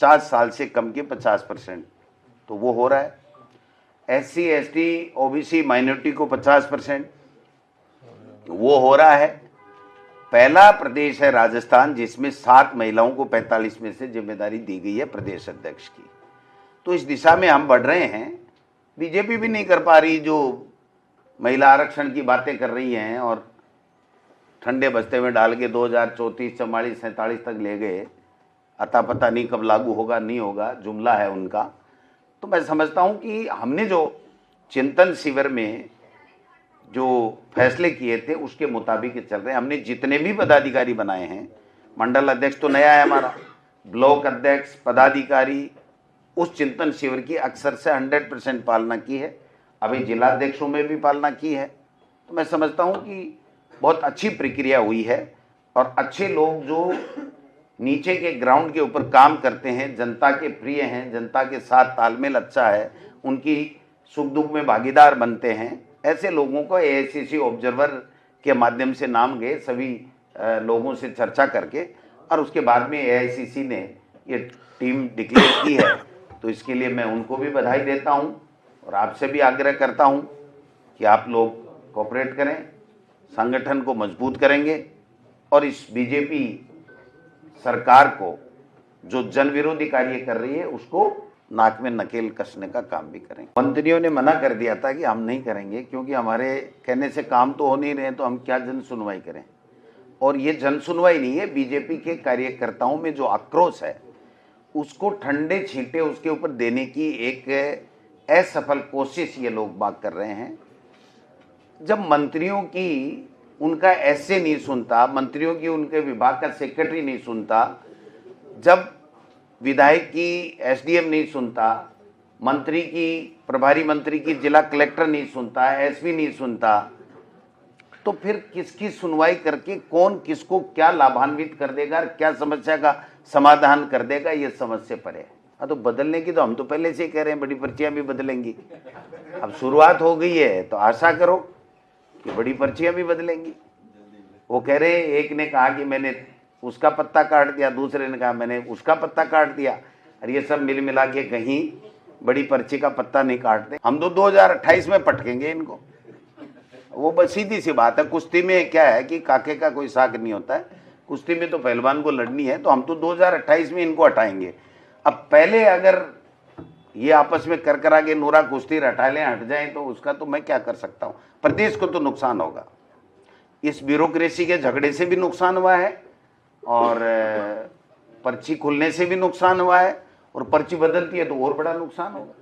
50 साल से कम के 50%, तो वो हो रहा है। SC ST OBC माइनॉरिटी को 50%, वो हो रहा है। पहला प्रदेश है राजस्थान जिसमें 7 महिलाओं को 45 में से जिम्मेदारी दी गई है प्रदेश अध्यक्ष की। तो इस दिशा में हम बढ़ रहे हैं। बीजेपी भी नहीं कर पा रही, जो महिला आरक्षण की बातें कर रही हैं और ठंडे बस्ते में डाल के 2034, 44, 47 तक ले गए, अता पता नहीं कब लागू होगा, नहीं होगा, जुमला है उनका। तो मैं समझता हूं कि हमने जो चिंतन शिविर में जो फैसले किए थे उसके मुताबिक चल रहे हैं। हमने जितने भी पदाधिकारी बनाए हैं, मंडल अध्यक्ष तो नया है हमारा, ब्लॉक अध्यक्ष, पदाधिकारी, उस चिंतन शिविर की अक्सर से 100% पालना की है। अभी जिलाध्यक्षों में भी पालना की है। तो मैं समझता हूं कि बहुत अच्छी प्रक्रिया हुई है और अच्छे लोग जो नीचे के ग्राउंड के ऊपर काम करते हैं, जनता के प्रिय हैं, जनता के साथ तालमेल अच्छा है, उनकी सुख दुख में भागीदार बनते हैं, ऐसे लोगों को AICC ऑब्जर्वर के माध्यम से नाम गए सभी लोगों से चर्चा करके, और उसके बाद में AICC ने ये टीम डिक्लेयर की है। तो इसके लिए मैं उनको भी बधाई देता हूँ और आपसे भी आग्रह करता हूँ कि आप लोग कोऑपरेट करें, संगठन को मजबूत करेंगे और इस बीजेपी सरकार को जो जन विरोधी कार्य कर रही है उसको नाक में नकेल कसने का काम भी करें। मंत्रियों ने मना कर दिया था कि हम नहीं करेंगे, क्योंकि हमारे कहने से काम तो हो नहीं रहे, तो हम क्या जन सुनवाई करें। और ये जन सुनवाई नहीं है, बीजेपी के कार्यकर्ताओं में जो आक्रोश है उसको ठंडे छींटे उसके ऊपर देने की एक असफल कोशिश ये लोग बात कर रहे हैं। जब मंत्रियों की उनका ऐसे नहीं सुनता, मंत्रियों की उनके विभाग का सेक्रेटरी नहीं सुनता, जब विधायक की SDM नहीं सुनता, मंत्री की, प्रभारी मंत्री की जिला कलेक्टर नहीं सुनता, SP नहीं सुनता, तो फिर किसकी सुनवाई करके कौन किसको क्या लाभान्वित कर देगा, क्या समस्या का समाधान कर देगा, ये समझ से परे है। तो बदलने की तो हम तो पहले से ही कह रहे हैं, बड़ी पर्चियां भी बदलेंगी। अब शुरुआत हो गई है तो आशा करो कि बड़ी पर्चियां भी बदलेंगी। वो कह रहे, एक ने कहा कि मैंने उसका पत्ता काट दिया, दूसरे ने कहा मैंने उसका पत्ता काट दिया, और ये सब मिल मिला के कहीं बड़ी पर्ची का पत्ता नहीं काटते। हम तो 2028 में पटकेंगे इनको। वो बस सीधी सी बात है। कुश्ती में क्या है कि काके का कोई साक नहीं होता है, कुश्ती में तो पहलवान को लड़नी है। तो हम तो 2028 में इनको हटाएंगे। अब पहले अगर ये आपस में कर करा के नूरा कुश्ती हटा लें, हट जाए, तो उसका तो मैं क्या कर सकता हूँ। प्रदेश को तो नुकसान होगा, इस ब्यूरोक्रेसी के झगड़े से भी नुकसान हुआ है और पर्ची खुलने से भी नुकसान हुआ है, और पर्ची बदलती है तो और बड़ा नुकसान होगा।